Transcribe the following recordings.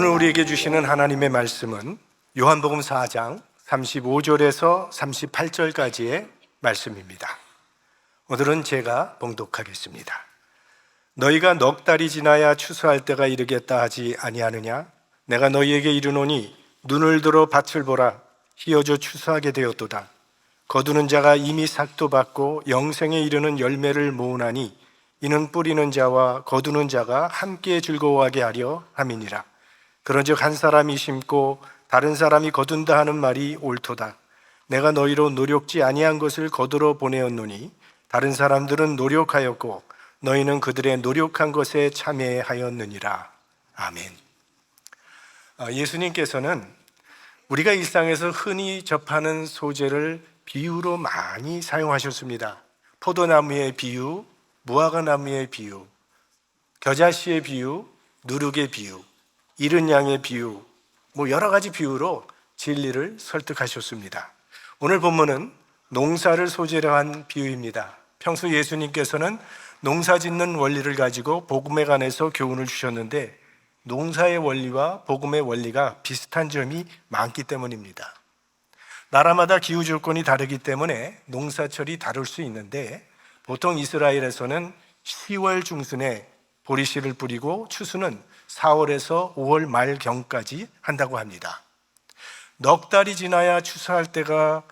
오늘 우리에게 주시는 하나님의 말씀은 요한복음 4장 35절에서 38절까지의 말씀입니다. 오늘은 제가 봉독하겠습니다. 너희가 넉 달이 지나야 추수할 때가 이르겠다 하지 아니하느냐? 내가 너희에게 이르노니 눈을 들어 밭을 보라. 희어져 추수하게 되었도다. 거두는 자가 이미 삭도 받고 영생에 이르는 열매를 모으나니 이는 뿌리는 자와 거두는 자가 함께 즐거워하게 하려 함이니라. 그런즉 한 사람이 심고 다른 사람이 거둔다 하는 말이 옳도다. 내가 너희로 노력지 아니한 것을 거두러 보내었노니 다른 사람들은 노력하였고 너희는 그들의 노력한 것에 참여하였느니라. 아멘. 예수님께서는 우리가 일상에서 흔히 접하는 소재를 비유로 많이 사용하셨습니다. 포도나무의 비유, 무화과나무의 비유, 겨자씨의 비유, 누룩의 비유, 이른 양의 비유, 여러 가지 비유로 진리를 설득하셨습니다. 오늘 본문은 농사를 소재로 한 비유입니다. 평소 예수님께서는 농사 짓는 원리를 가지고 복음에 관해서 교훈을 주셨는데 농사의 원리와 복음의 원리가 비슷한 점이 많기 때문입니다. 나라마다 기후 조건이 다르기 때문에 농사철이 다를 수 있는데 보통 이스라엘에서는 10월 중순에 보리씨를 뿌리고 추수는 4월에서 5월 말경까지 한다고 합니다. 넉 달이 지나야 추수할 때가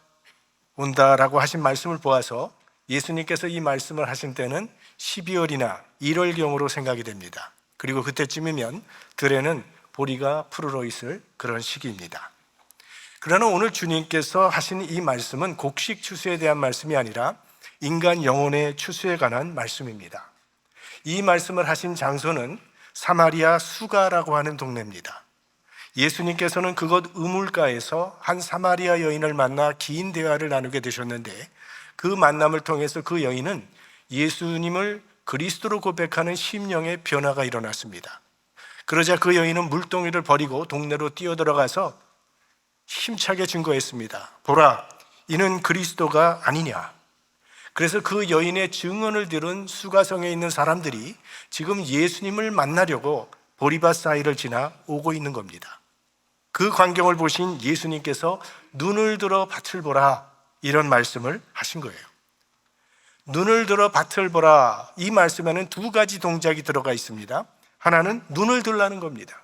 온다라고 하신 말씀을 보아서 예수님께서 이 말씀을 하신 때는 12월이나 1월경으로 생각이 됩니다. 그리고 그때쯤이면 들에는 보리가 푸르러 있을 그런 시기입니다. 그러나 오늘 주님께서 하신 이 말씀은 곡식 추수에 대한 말씀이 아니라 인간 영혼의 추수에 관한 말씀입니다. 이 말씀을 하신 장소는 사마리아 수가라고 하는 동네입니다. 예수님께서는 그곳 우물가에서 한 사마리아 여인을 만나 긴 대화를 나누게 되셨는데 그 만남을 통해서 그 여인은 예수님을 그리스도로 고백하는 심령의 변화가 일어났습니다. 그러자 그 여인은 물동이를 버리고 동네로 뛰어들어가서 힘차게 증거했습니다. 보라, 이는 그리스도가 아니냐. 그래서 그 여인의 증언을 들은 수가성에 있는 사람들이 지금 예수님을 만나려고 보리밭 사이를 지나 오고 있는 겁니다. 그 광경을 보신 예수님께서 눈을 들어 밭을 보라, 이런 말씀을 하신 거예요. 눈을 들어 밭을 보라, 이 말씀에는 두 가지 동작이 들어가 있습니다. 하나는 눈을 들라는 겁니다.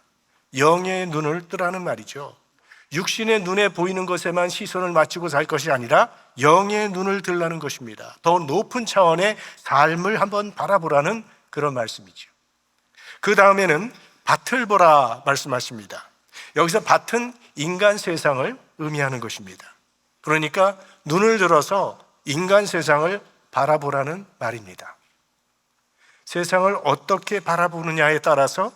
영의 눈을 뜨라는 말이죠. 육신의 눈에 보이는 것에만 시선을 맞추고 살 것이 아니라 영의 눈을 들라는 것입니다. 더 높은 차원의 삶을 한번 바라보라는 그런 말씀이죠. 그 다음에는 밭을 보라 말씀하십니다. 여기서 밭은 인간 세상을 의미하는 것입니다. 그러니까 눈을 들어서 인간 세상을 바라보라는 말입니다. 세상을 어떻게 바라보느냐에 따라서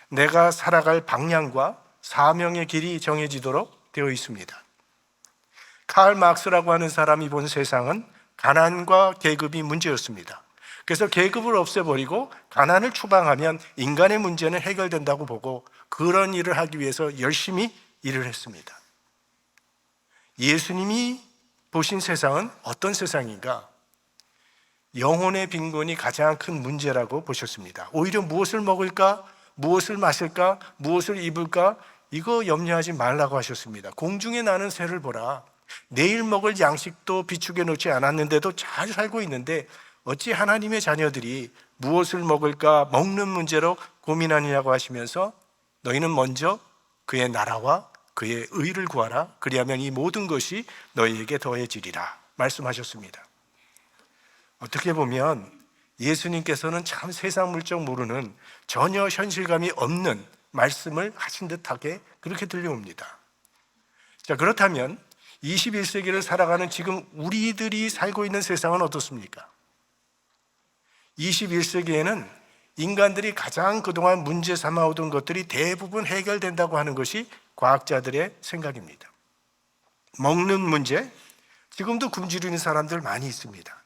내가 살아갈 방향과 사명의 길이 정해지도록 되어 있습니다. 칼 막스라고 하는 사람이 본 세상은 가난과 계급이 문제였습니다. 그래서 계급을 없애버리고 가난을 추방하면 인간의 문제는 해결된다고 보고 그런 일을 하기 위해서 열심히 일을 했습니다. 예수님이 보신 세상은 어떤 세상인가? 영혼의 빈곤이 가장 큰 문제라고 보셨습니다. 오히려 무엇을 먹을까? 무엇을 마실까? 무엇을 입을까? 이거 염려하지 말라고 하셨습니다. 공중에 나는 새를 보라. 내일 먹을 양식도 비축해 놓지 않았는데도 잘 살고 있는데 어찌 하나님의 자녀들이 무엇을 먹을까 먹는 문제로 고민하느냐고 하시면서 너희는 먼저 그의 나라와 그의 의를 구하라. 그리하면 이 모든 것이 너희에게 더해지리라 말씀하셨습니다. 어떻게 보면 예수님께서는 참 세상 물정 모르는 전혀 현실감이 없는 말씀을 하신 듯하게 그렇게 들려옵니다. 자, 그렇다면 21세기를 살아가는 지금 우리들이 살고 있는 세상은 어떻습니까? 21세기에는 인간들이 가장 그동안 문제 삼아오던 것들이 대부분 해결된다고 하는 것이 과학자들의 생각입니다. 먹는 문제, 지금도 굶주리는 사람들 많이 있습니다.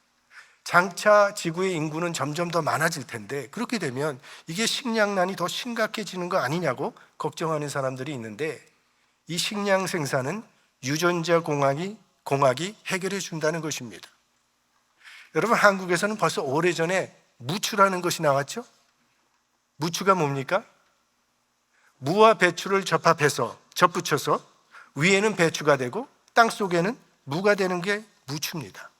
장차 지구의 인구는 점점 더 많아질 텐데 그렇게 되면 이게 식량난이 더 심각해지는 거 아니냐고 걱정하는 사람들이 있는데 이 식량 생산은 유전자 공학이 해결해 준다는 것입니다. 여러분, 한국에서는 벌써 오래전에 무추라는 것이 나왔죠? 무추가 뭡니까? 무와 배추를 접붙여서 위에는 배추가 되고 땅 속에는 무가 되는 게 무추입니다.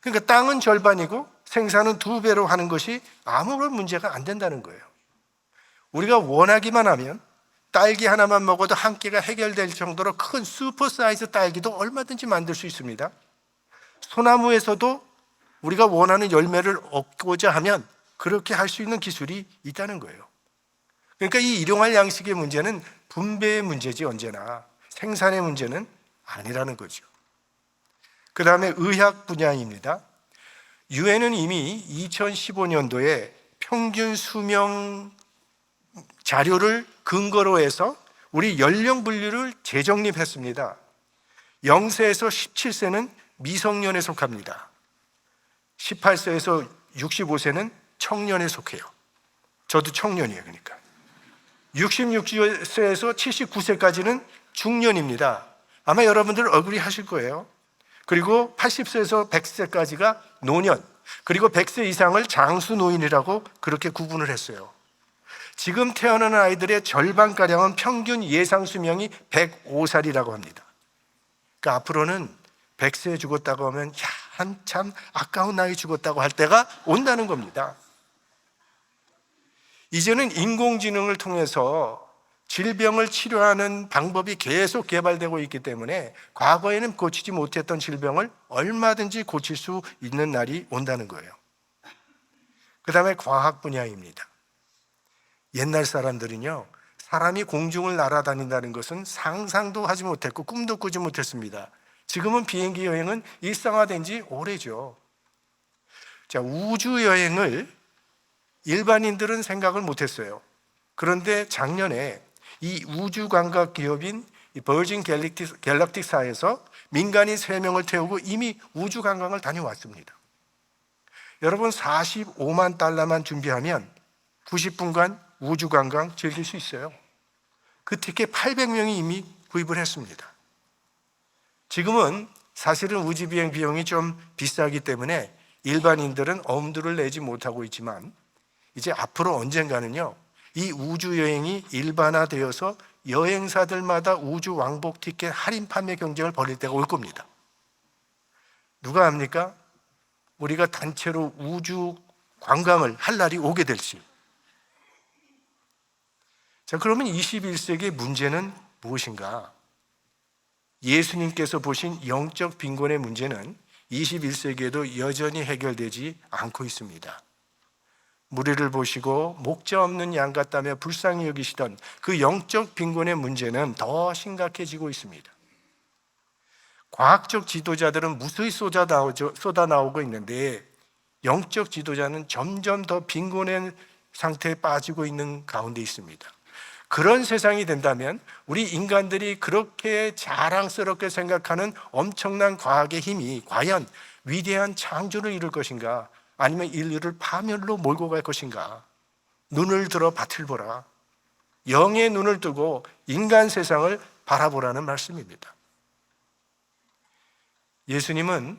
그러니까 땅은 절반이고 생산은 2배로 하는 것이 아무런 문제가 안 된다는 거예요. 우리가 원하기만 하면 딸기 하나만 먹어도 한 끼가 해결될 정도로 큰 슈퍼 사이즈 딸기도 얼마든지 만들 수 있습니다. 소나무에서도 우리가 원하는 열매를 얻고자 하면 그렇게 할 수 있는 기술이 있다는 거예요. 그러니까 이 일용할 양식의 문제는 분배의 문제지 언제나 생산의 문제는 아니라는 거죠. 그 다음에 의학 분야입니다. 유엔은 이미 2015년도에 평균 수명 자료를 근거로 해서 우리 연령 분류를 재정립했습니다. 0세에서 17세는 미성년에 속합니다. 18세에서 65세는 청년에 속해요. 저도 청년이에요. 그러니까 66세에서 79세까지는 중년입니다. 아마 여러분들 어그리 하실 거예요. 그리고 80세에서 100세까지가 노년, 그리고 100세 이상을 장수노인이라고 그렇게 구분을 했어요. 지금 태어나는 아이들의 절반가량은 평균 예상 수명이 105살이라고 합니다. 그러니까 앞으로는 100세에 죽었다고 하면 한참 아까운 나이 죽었다고 할 때가 온다는 겁니다. 이제는 인공지능을 통해서 질병을 치료하는 방법이 계속 개발되고 있기 때문에 과거에는 고치지 못했던 질병을 얼마든지 고칠 수 있는 날이 온다는 거예요. 그 다음에 과학 분야입니다. 옛날 사람들은요, 사람이 공중을 날아다닌다는 것은 상상도 하지 못했고 꿈도 꾸지 못했습니다. 지금은 비행기 여행은 일상화된 지 오래죠. 자, 우주 여행을 일반인들은 생각을 못했어요. 그런데 작년에 이 우주 관광 기업인 버진 갤럭틱사에서 민간인 3명을 태우고 이미 우주 관광을 다녀왔습니다. 여러분, 45만 달러만 준비하면 90분간 우주 관광 즐길 수 있어요. 그 티켓 800명이 이미 구입을 했습니다. 지금은 사실은 우주 비행 비용이 좀 비싸기 때문에 일반인들은 엄두를 내지 못하고 있지만 이제 앞으로 언젠가는요, 이 우주 여행이 일반화되어서 여행사들마다 우주 왕복 티켓 할인 판매 경쟁을 벌일 때가 올 겁니다. 누가 합니까? 우리가 단체로 우주 관광을 할 날이 오게 될지. 자, 그러면 21세기의 문제는 무엇인가? 예수님께서 보신 영적 빈곤의 문제는 21세기에도 여전히 해결되지 않고 있습니다. 무리를 보시고 목자 없는 양 같다며 불쌍히 여기시던 그 영적 빈곤의 문제는 더 심각해지고 있습니다. 과학적 지도자들은 무수히 쏟아나오고 있는데 영적 지도자는 점점 더 빈곤의 상태에 빠지고 있는 가운데 있습니다. 그런 세상이 된다면 우리 인간들이 그렇게 자랑스럽게 생각하는 엄청난 과학의 힘이 과연 위대한 창조를 이룰 것인가, 아니면 인류를 파멸로 몰고 갈 것인가? 눈을 들어 밭을 보라. 영의 눈을 뜨고 인간 세상을 바라보라는 말씀입니다. 예수님은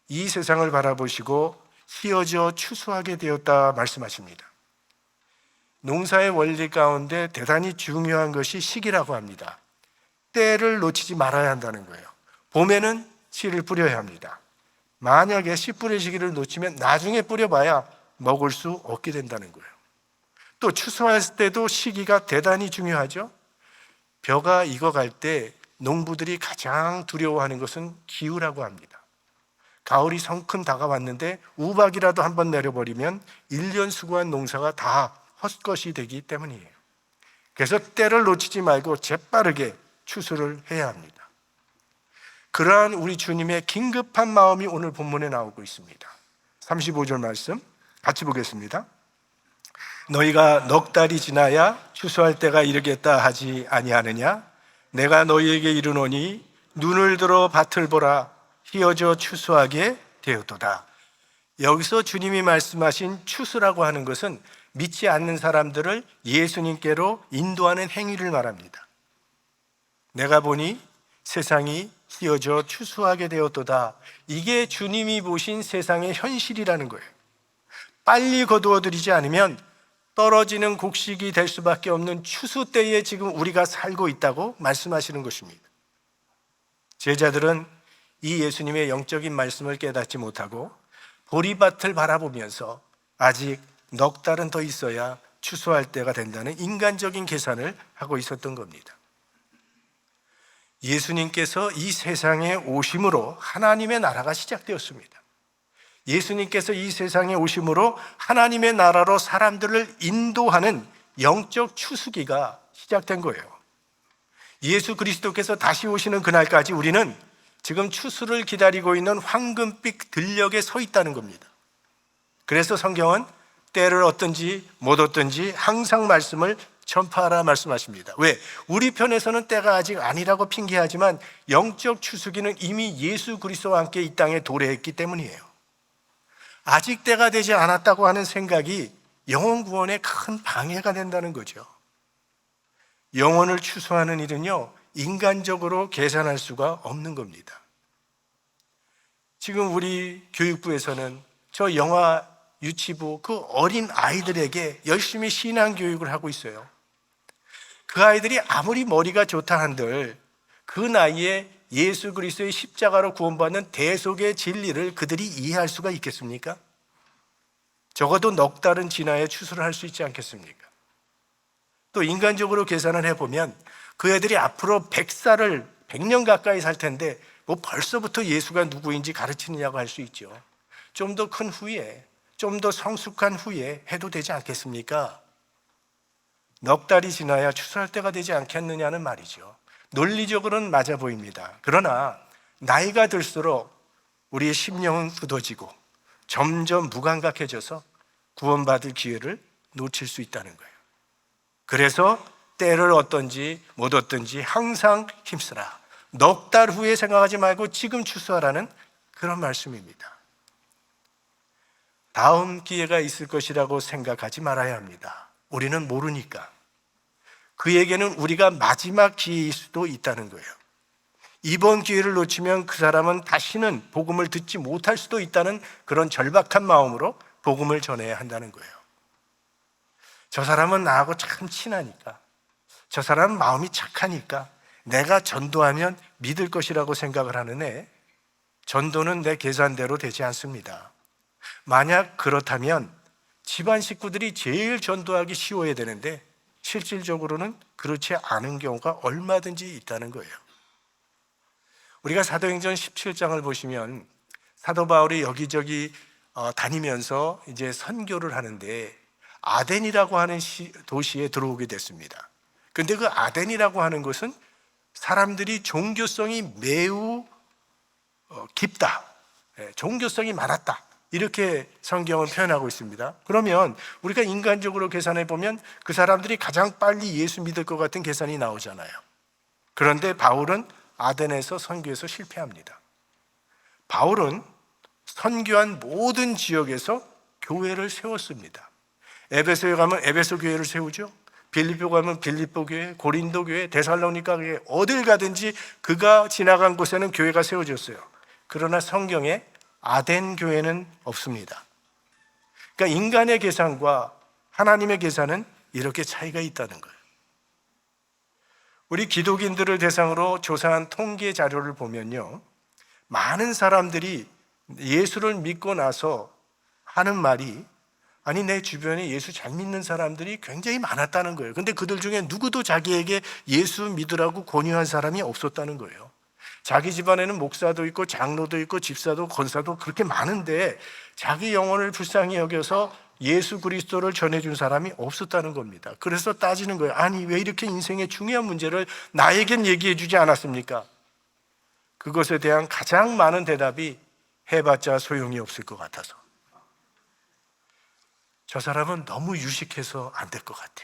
이 세상을 바라보시고 휘어져 추수하게 되었다 말씀하십니다. 농사의 원리 가운데 대단히 중요한 것이 시기라고 합니다. 때를 놓치지 말아야 한다는 거예요. 봄에는 씨를 뿌려야 합니다. 만약에 씨 뿌릴 시기를 놓치면 나중에 뿌려봐야 먹을 수 없게 된다는 거예요. 또 추수할 때도 시기가 대단히 중요하죠. 벼가 익어갈 때 농부들이 가장 두려워하는 것은 기후라고 합니다. 가을이 성큼 다가왔는데 우박이라도 한번 내려버리면 1년 수고한 농사가 다 헛것이 되기 때문이에요. 그래서 때를 놓치지 말고 재빠르게 추수를 해야 합니다. 그러한 우리 주님의 긴급한 마음이 오늘 본문에 나오고 있습니다. 35절 말씀 같이 보겠습니다. 너희가 넉 달이 지나야 추수할 때가 이르겠다 하지 아니하느냐? 내가 너희에게 이르노니 눈을 들어 밭을 보라. 휘어져 추수하게 되었도다. 여기서 주님이 말씀하신 추수라고 하는 것은 믿지 않는 사람들을 예수님께로 인도하는 행위를 말합니다. 내가 보니 세상이 휘어져 추수하게 되었도다. 이게 주님이 보신 세상의 현실이라는 거예요. 빨리 거두어들이지 않으면 떨어지는 곡식이 될 수밖에 없는 추수 때에 지금 우리가 살고 있다고 말씀하시는 것입니다. 제자들은 이 예수님의 영적인 말씀을 깨닫지 못하고 보리밭을 바라보면서 아직 넉 달은 더 있어야 추수할 때가 된다는 인간적인 계산을 하고 있었던 겁니다. 예수님께서 이 세상에 오심으로 하나님의 나라가 시작되었습니다. 예수님께서 이 세상에 오심으로 하나님의 나라로 사람들을 인도하는 영적 추수기가 시작된 거예요. 예수 그리스도께서 다시 오시는 그날까지 우리는 지금 추수를 기다리고 있는 황금빛 들녘에 서 있다는 겁니다. 그래서 성경은 때를 얻든지 못 얻든지 항상 말씀을 전파하라 말씀하십니다. 왜? 우리 편에서는 때가 아직 아니라고 핑계하지만 영적 추수기는 이미 예수 그리스도와 함께 이 땅에 도래했기 때문이에요. 아직 때가 되지 않았다고 하는 생각이 영혼 구원에 큰 방해가 된다는 거죠. 영혼을 추수하는 일은요, 인간적으로 계산할 수가 없는 겁니다. 지금 우리 교육부에서는 저 영아 유치부 그 어린 아이들에게 열심히 신앙 교육을 하고 있어요. 그 아이들이 아무리 머리가 좋다 한들 그 나이에 예수 그리스도의 십자가로 구원받는 대속의 진리를 그들이 이해할 수가 있겠습니까? 적어도 넉 달은 지나야 추수를 할 수 있지 않겠습니까? 또 인간적으로 계산을 해보면 그 애들이 앞으로 100년 가까이 살 텐데 뭐 벌써부터 예수가 누구인지 가르치느냐고 할 수 있죠. 좀 더 큰 후에, 좀 더 성숙한 후에 해도 되지 않겠습니까? 넉 달이 지나야 추수할 때가 되지 않겠느냐는 말이죠. 논리적으로는 맞아 보입니다. 그러나 나이가 들수록 우리의 심령은 굳어지고 점점 무감각해져서 구원받을 기회를 놓칠 수 있다는 거예요. 그래서 때를 얻든지 못 얻든지 항상 힘쓰라. 넉 달 후에 생각하지 말고 지금 추수하라는 그런 말씀입니다. 다음 기회가 있을 것이라고 생각하지 말아야 합니다. 우리는 모르니까. 그에게는 우리가 마지막 기회일 수도 있다는 거예요. 이번 기회를 놓치면 그 사람은 다시는 복음을 듣지 못할 수도 있다는 그런 절박한 마음으로 복음을 전해야 한다는 거예요. 저 사람은 나하고 참 친하니까, 저 사람은 마음이 착하니까 내가 전도하면 믿을 것이라고 생각을 하는 전도는 내 계산대로 되지 않습니다. 만약 그렇다면 집안 식구들이 제일 전도하기 쉬워야 되는데 실질적으로는 그렇지 않은 경우가 얼마든지 있다는 거예요. 우리가 사도행전 17장을 보시면 사도 바울이 여기저기 다니면서 이제 선교를 하는데 아덴이라고 하는 도시에 들어오게 됐습니다. 근데 그 아덴이라고 하는 것은 사람들이 종교성이 매우 깊다, 종교성이 많았다, 이렇게 성경은 표현하고 있습니다. 그러면 우리가 인간적으로 계산해 보면 그 사람들이 가장 빨리 예수 믿을 것 같은 계산이 나오잖아요. 그런데 바울은 아덴에서 선교에서 실패합니다. 바울은 선교한 모든 지역에서 교회를 세웠습니다. 에베소에 가면 에베소 교회를 세우죠. 빌립보 가면 빌립보 교회, 고린도 교회, 데살로니가 교회, 어딜 가든지 그가 지나간 곳에는 교회가 세워졌어요. 그러나 성경에 아덴 교회는 없습니다. 그러니까 인간의 계산과 하나님의 계산은 이렇게 차이가 있다는 거예요. 우리 기독인들을 대상으로 조사한 통계 자료를 보면요, 많은 사람들이 예수를 믿고 나서 하는 말이, 아니 내 주변에 예수 잘 믿는 사람들이 굉장히 많았다는 거예요. 근데 그들 중에 누구도 자기에게 예수 믿으라고 권유한 사람이 없었다는 거예요. 자기 집안에는 목사도 있고 장로도 있고 집사도 권사도 그렇게 많은데 자기 영혼을 불쌍히 여겨서 예수 그리스도를 전해준 사람이 없었다는 겁니다. 그래서 따지는 거예요. 아니 왜 이렇게 인생의 중요한 문제를 나에겐 얘기해 주지 않았습니까? 그것에 대한 가장 많은 대답이 해봤자 소용이 없을 것 같아서, 저 사람은 너무 유식해서 안 될 것 같아,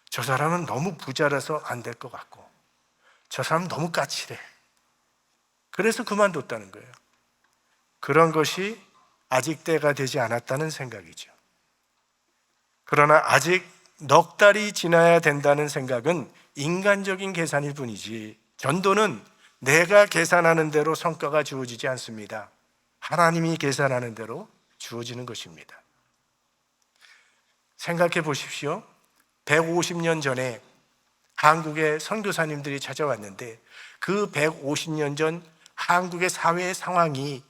저 사람은 너무 부자라서 안 될 것 같고, 저 사람은 너무 까칠해, 그래서 그만뒀다는 거예요. 그런 것이 아직 때가 되지 않았다는 생각이죠. 그러나 아직 넉 달이 지나야 된다는 생각은 인간적인 계산일 뿐이지, 전도는 내가 계산하는 대로 성과가 주어지지 않습니다. 하나님이 계산하는 대로 주어지는 것입니다. 생각해 보십시오. 150년 전에 한국의 선교사님들이 찾아왔는데 그 150년 전 한국의 사회 상황이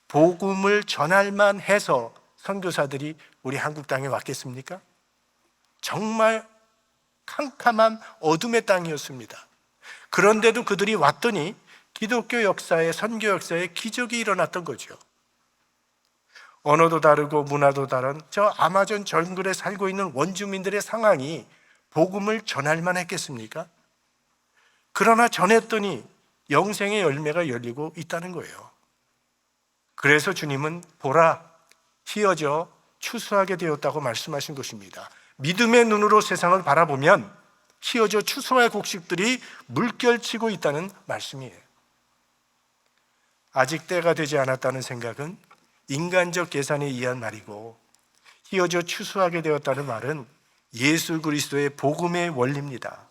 복음을 전할만 해서 선교사들이 우리 한국 땅에 왔겠습니까? 정말 캄캄한 어둠의 땅이었습니다. 그런데도 그들이 왔더니 기독교 역사에, 선교 역사에 기적이 일어났던 거죠. 언어도 다르고 문화도 다른 저 아마존 정글에 살고 있는 원주민들의 상황이 복음을 전할만 했겠습니까? 그러나 전했더니 영생의 열매가 열리고 있다는 거예요. 그래서 주님은 보라, 휘어져 추수하게 되었다고 말씀하신 것입니다. 믿음의 눈으로 세상을 바라보면 휘어져 추수할 곡식들이 물결치고 있다는 말씀이에요. 아직 때가 되지 않았다는 생각은 인간적 계산에 의한 말이고, 휘어져 추수하게 되었다는 말은 예수 그리스도의 복음의 원리입니다.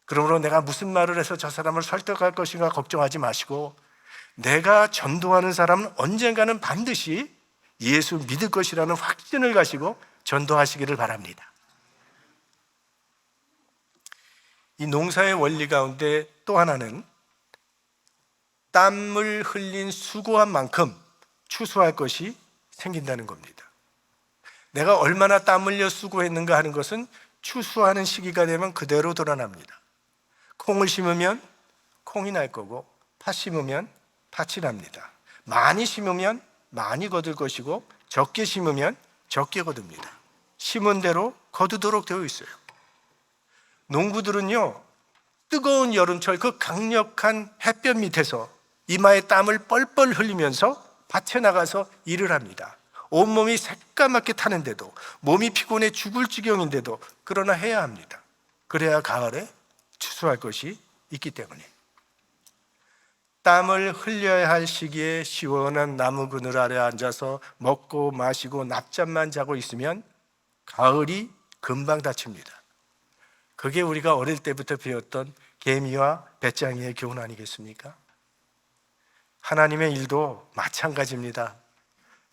그러므로 내가 무슨 말을 해서 저 사람을 설득할 것인가 걱정하지 마시고, 내가 전도하는 사람은 언젠가는 반드시 예수 믿을 것이라는 확신을 가지고 전도하시기를 바랍니다. 이 농사의 원리 가운데 또 하나는 땀을 흘린 수고한 만큼 추수할 것이 생긴다는 겁니다. 내가 얼마나 땀 흘려 수고했는가 하는 것은 추수하는 시기가 되면 그대로 드러납니다. 콩을 심으면 콩이 날 거고, 팥 심으면 팥이 납니다. 많이 심으면 많이 거둘 것이고, 적게 심으면 적게 거둡니다. 심은 대로 거두도록 되어 있어요. 농부들은요, 뜨거운 여름철 그 강력한 햇볕 밑에서 이마에 땀을 뻘뻘 흘리면서 밭에 나가서 일을 합니다. 온몸이 새까맣게 타는데도, 몸이 피곤해 죽을 지경인데도 그러나 해야 합니다. 그래야 가을에 추수할 것이 있기 때문에. 땀을 흘려야 할 시기에 시원한 나무 그늘 아래 앉아서 먹고 마시고 낮잠만 자고 있으면 가을이 금방 닥칩니다. 그게 우리가 어릴 때부터 배웠던 개미와 배짱이의 교훈 아니겠습니까? 하나님의 일도 마찬가지입니다.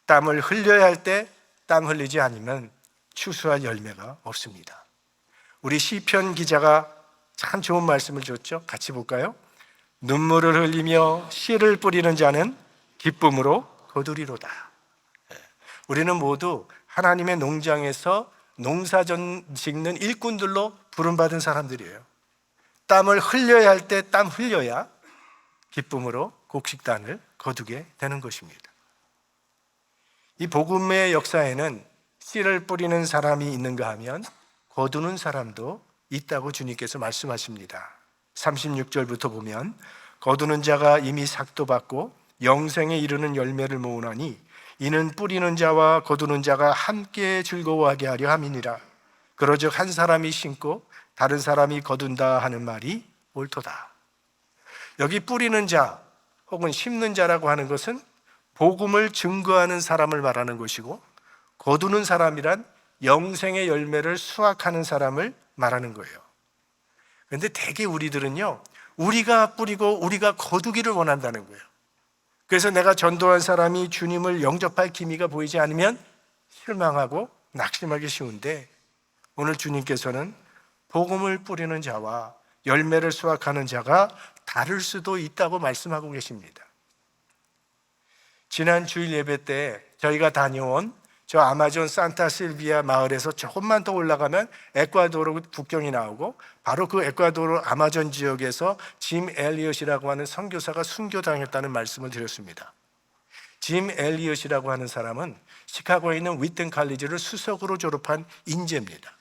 땀을 흘려야 할 때 땀 흘리지 않으면 추수할 열매가 없습니다. 우리 시편 기자가 참 좋은 말씀을 줬죠. 같이 볼까요? 눈물을 흘리며 씨를 뿌리는 자는 기쁨으로 거두리로다. 우리는 모두 하나님의 농장에서 농사전 짓는 일꾼들로 부름받은 사람들이에요. 땀을 흘려야 할 때 땀 흘려야 기쁨으로 곡식단을 거두게 되는 것입니다. 이 복음의 역사에는 씨를 뿌리는 사람이 있는가 하면 거두는 사람도 있다고 주님께서 말씀하십니다. 36절부터 보면 거두는 자가 이미 삭도 받고 영생에 이르는 열매를 모으나니 이는 뿌리는 자와 거두는 자가 함께 즐거워하게 하려 함이니라. 그러즉 한 사람이 심고 다른 사람이 거둔다 하는 말이 옳도다. 여기 뿌리는 자 혹은 심는 자라고 하는 것은 복음을 증거하는 사람을 말하는 것이고, 거두는 사람이란 영생의 열매를 수확하는 사람을 말하는 거예요. 그런데 대개 우리들은요, 우리가 뿌리고 우리가 거두기를 원한다는 거예요. 그래서 내가 전도한 사람이 주님을 영접할 기미가 보이지 않으면 실망하고 낙심하기 쉬운데, 오늘 주님께서는 복음을 뿌리는 자와 열매를 수확하는 자가 다를 수도 있다고 말씀하고 계십니다. 지난 주일 예배 때 저희가 다녀온 저 아마존 산타 실비아 마을에서 조금만 더 올라가면 에콰도르 국경이 나오고, 바로 그 에콰도르 아마존 지역에서 짐 엘리엇이라고 하는 선교사가 순교당했다는 말씀을 드렸습니다. 짐 엘리엇이라고 하는 사람은 시카고에 있는 위튼 칼리지를 수석으로 졸업한 인재입니다.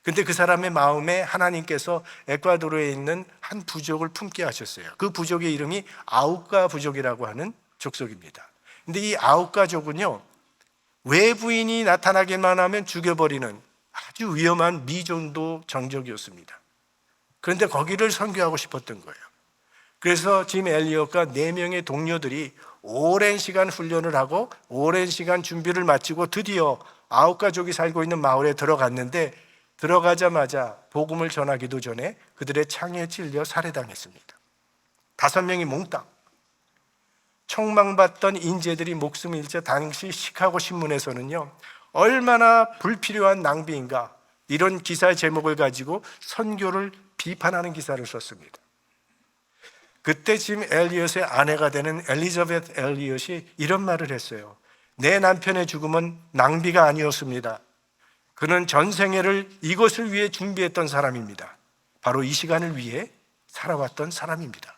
근데 그 사람의 마음에 하나님께서 에콰도르에 있는 한 부족을 품게 하셨어요. 그 부족의 이름이 아우카 부족이라고 하는 족속입니다. 근데 이 아우카족은요, 외부인이 나타나기만 하면 죽여버리는 아주 위험한 미종도 정적이었습니다. 그런데 거기를 선교하고 싶었던 거예요. 그래서 짐 엘리엇과 4명의 동료들이 오랜 시간 훈련을 하고 오랜 시간 준비를 마치고 드디어 아우카족이 살고 있는 마을에 들어갔는데, 들어가자마자 복음을 전하기도 전에 그들의 창에 찔려 살해당했습니다. 5명이 몽땅. 총망받던 인재들이 목숨 잃자 당시 시카고 신문에서는요, 얼마나 불필요한 낭비인가, 이런 기사 제목을 가지고 선교를 비판하는 기사를 썼습니다. 그때 짐 엘리엇의 아내가 되는 엘리자베트 엘리엇이 이런 말을 했어요. 내 남편의 죽음은 낭비가 아니었습니다. 그는 전생애를 이것을 위해 준비했던 사람입니다. 바로 이 시간을 위해 살아왔던 사람입니다.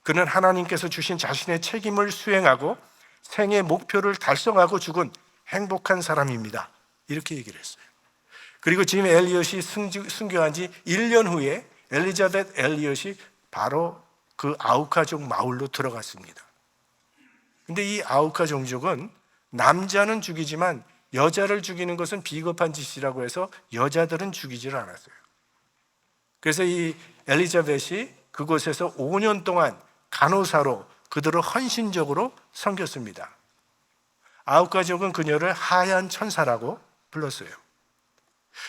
그는 하나님께서 주신 자신의 책임을 수행하고 생애 목표를 달성하고 죽은 행복한 사람입니다. 이렇게 얘기를 했어요. 그리고 짐 엘리엇이 순교한 지 1년 후에 엘리자베트 엘리엇이 바로 그 아우카족 마을로 들어갔습니다. 근데 이 아우카 종족은 남자는 죽이지만 여자를 죽이는 것은 비겁한 짓이라고 해서 여자들은 죽이지를 않았어요. 그래서 이 엘리자벳이 그곳에서 5년 동안 간호사로 그들을 헌신적으로 섬겼습니다. 아우카족은 그녀를 하얀 천사라고 불렀어요.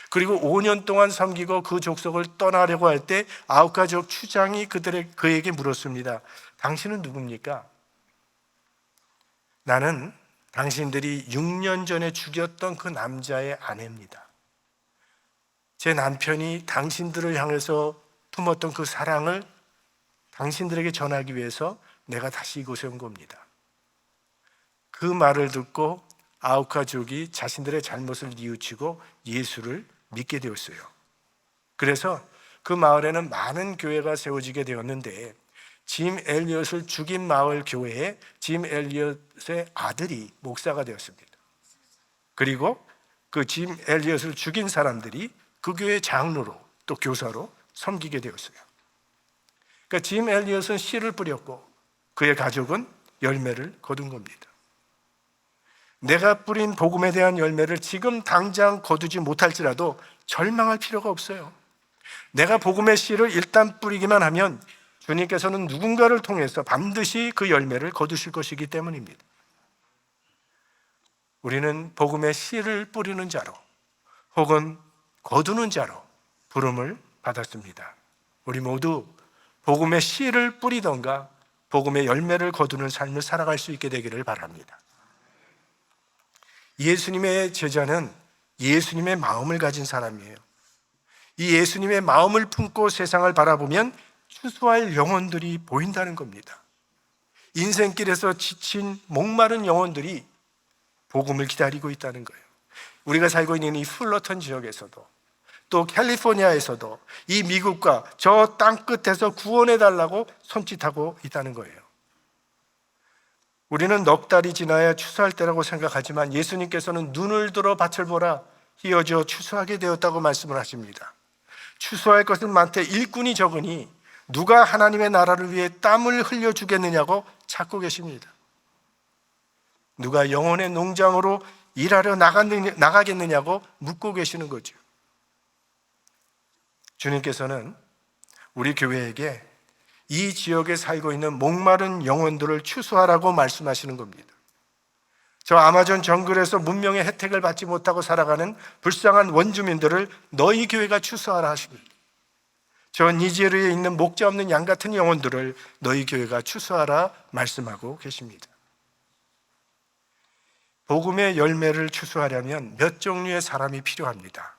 그리고 5년 동안 섬기고 그 족속을 떠나려고 할 때 아우카족 추장이 그에게 물었습니다. 당신은 누굽니까? 나는 당신들이 6년 전에 죽였던 그 남자의 아내입니다. 제 남편이 당신들을 향해서 품었던 그 사랑을 당신들에게 전하기 위해서 내가 다시 이곳에 온 겁니다. 그 말을 듣고 아우카족이 자신들의 잘못을 뉘우치고 예수를 믿게 되었어요. 그래서 그 마을에는 많은 교회가 세워지게 되었는데 짐 엘리엇을 죽인 마을 교회에 짐 엘리엇의 아들이 목사가 되었습니다. 그리고 그 짐 엘리엇을 죽인 사람들이 그 교회 장로로 또 교사로 섬기게 되었어요. 그러니까 짐 엘리엇은 씨를 뿌렸고 그의 가족은 열매를 거둔 겁니다. 내가 뿌린 복음에 대한 열매를 지금 당장 거두지 못할지라도 절망할 필요가 없어요. 내가 복음의 씨를 일단 뿌리기만 하면 주님께서는 누군가를 통해서 반드시 그 열매를 거두실 것이기 때문입니다. 우리는 복음의 씨를 뿌리는 자로 혹은 거두는 자로 부름을 받았습니다. 우리 모두 복음의 씨를 뿌리던가 복음의 열매를 거두는 삶을 살아갈 수 있게 되기를 바랍니다. 예수님의 제자는 예수님의 마음을 가진 사람이에요. 이 예수님의 마음을 품고 세상을 바라보면 추수할 영혼들이 보인다는 겁니다. 인생길에서 지친 목마른 영혼들이 복음을 기다리고 있다는 거예요. 우리가 살고 있는 이 플러턴 지역에서도 또 캘리포니아에서도 이 미국과 저 땅끝에서 구원해달라고 손짓하고 있다는 거예요. 우리는 넉 달이 지나야 추수할 때라고 생각하지만 예수님께서는 눈을 들어 밭을 보라 희어져 추수하게 되었다고 말씀을 하십니다. 추수할 것은 많되 일꾼이 적으니 누가 하나님의 나라를 위해 땀을 흘려주겠느냐고 찾고 계십니다. 누가 영혼의 농장으로 일하러 나가겠느냐고 묻고 계시는 거죠. 주님께서는 우리 교회에게 이 지역에 살고 있는 목마른 영혼들을 추수하라고 말씀하시는 겁니다. 저 아마존 정글에서 문명의 혜택을 받지 못하고 살아가는 불쌍한 원주민들을 너희 교회가 추수하라 하십니다. 저 니제르에 있는 목자 없는 양 같은 영혼들을 너희 교회가 추수하라 말씀하고 계십니다. 복음의 열매를 추수하려면 몇 종류의 사람이 필요합니다.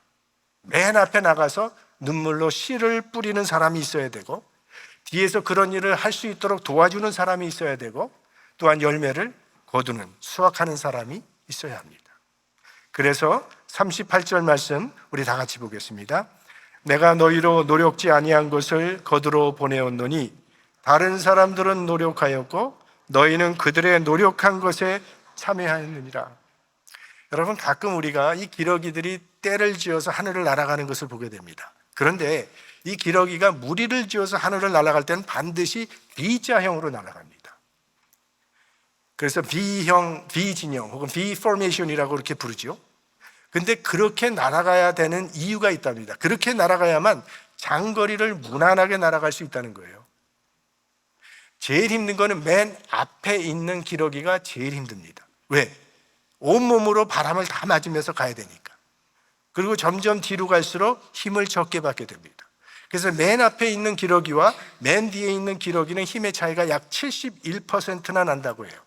맨 앞에 나가서 눈물로 씨를 뿌리는 사람이 있어야 되고 뒤에서 그런 일을 할 수 있도록 도와주는 사람이 있어야 되고 또한 열매를 거두는 수확하는 사람이 있어야 합니다. 그래서 38절 말씀 우리 다 같이 보겠습니다. 내가 너희로 노력지 아니한 것을 거두러 보내었노니 다른 사람들은 노력하였고 너희는 그들의 노력한 것에 참여하였느니라. 여러분, 가끔 우리가 이 기러기들이 떼를 지어서 하늘을 날아가는 것을 보게 됩니다. 그런데 이 기러기가 무리를 지어서 하늘을 날아갈 때는 반드시 V자형으로 날아갑니다. 그래서 V형, V진영 혹은 V 포메이션이라고 이렇게 부르죠. 근데 그렇게 날아가야 되는 이유가 있답니다. 그렇게 날아가야만 장거리를 무난하게 날아갈 수 있다는 거예요. 제일 힘든 거는 맨 앞에 있는 기러기가 제일 힘듭니다. 왜? 온몸으로 바람을 다 맞으면서 가야 되니까. 그리고 점점 뒤로 갈수록 힘을 적게 받게 됩니다. 그래서 맨 앞에 있는 기러기와 맨 뒤에 있는 기러기는 힘의 차이가 약 71%나 난다고 해요.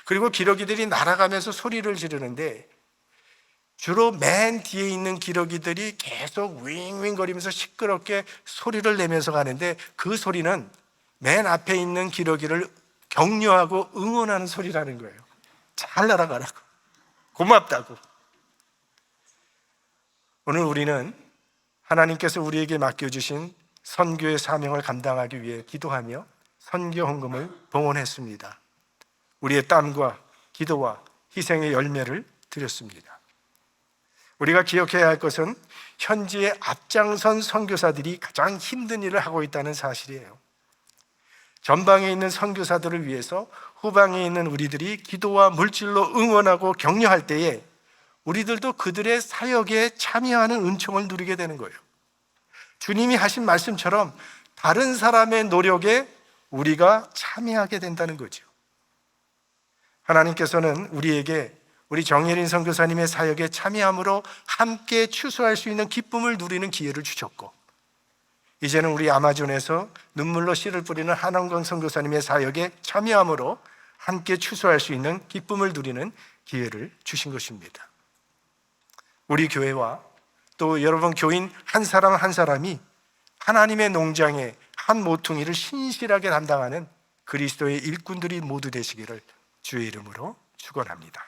그리고 기러기들이 날아가면서 소리를 지르는데 주로 맨 뒤에 있는 기러기들이 계속 윙윙거리면서 시끄럽게 소리를 내면서 가는데 그 소리는 맨 앞에 있는 기러기를 격려하고 응원하는 소리라는 거예요. 잘 날아가라고, 고맙다고. 오늘 우리는 하나님께서 우리에게 맡겨주신 선교의 사명을 감당하기 위해 기도하며 선교 헌금을 봉헌했습니다. 우리의 땀과 기도와 희생의 열매를 드렸습니다. 우리가 기억해야 할 것은 현지의 앞장선 선교사들이 가장 힘든 일을 하고 있다는 사실이에요. 전방에 있는 선교사들을 위해서 후방에 있는 우리들이 기도와 물질로 응원하고 격려할 때에 우리들도 그들의 사역에 참여하는 은총을 누리게 되는 거예요. 주님이 하신 말씀처럼 다른 사람의 노력에 우리가 참여하게 된다는 거죠. 하나님께서는 우리에게 우리 정예린 선교사님의 사역에 참여함으로 함께 추수할 수 있는 기쁨을 누리는 기회를 주셨고, 이제는 우리 아마존에서 눈물로 씨를 뿌리는 한원광 선교사님의 사역에 참여함으로 함께 추수할 수 있는 기쁨을 누리는 기회를 주신 것입니다. 우리 교회와 또 여러분 교인 한 사람 한 사람이 하나님의 농장의 한 모퉁이를 신실하게 담당하는 그리스도의 일꾼들이 모두 되시기를 주의 이름으로 축원합니다.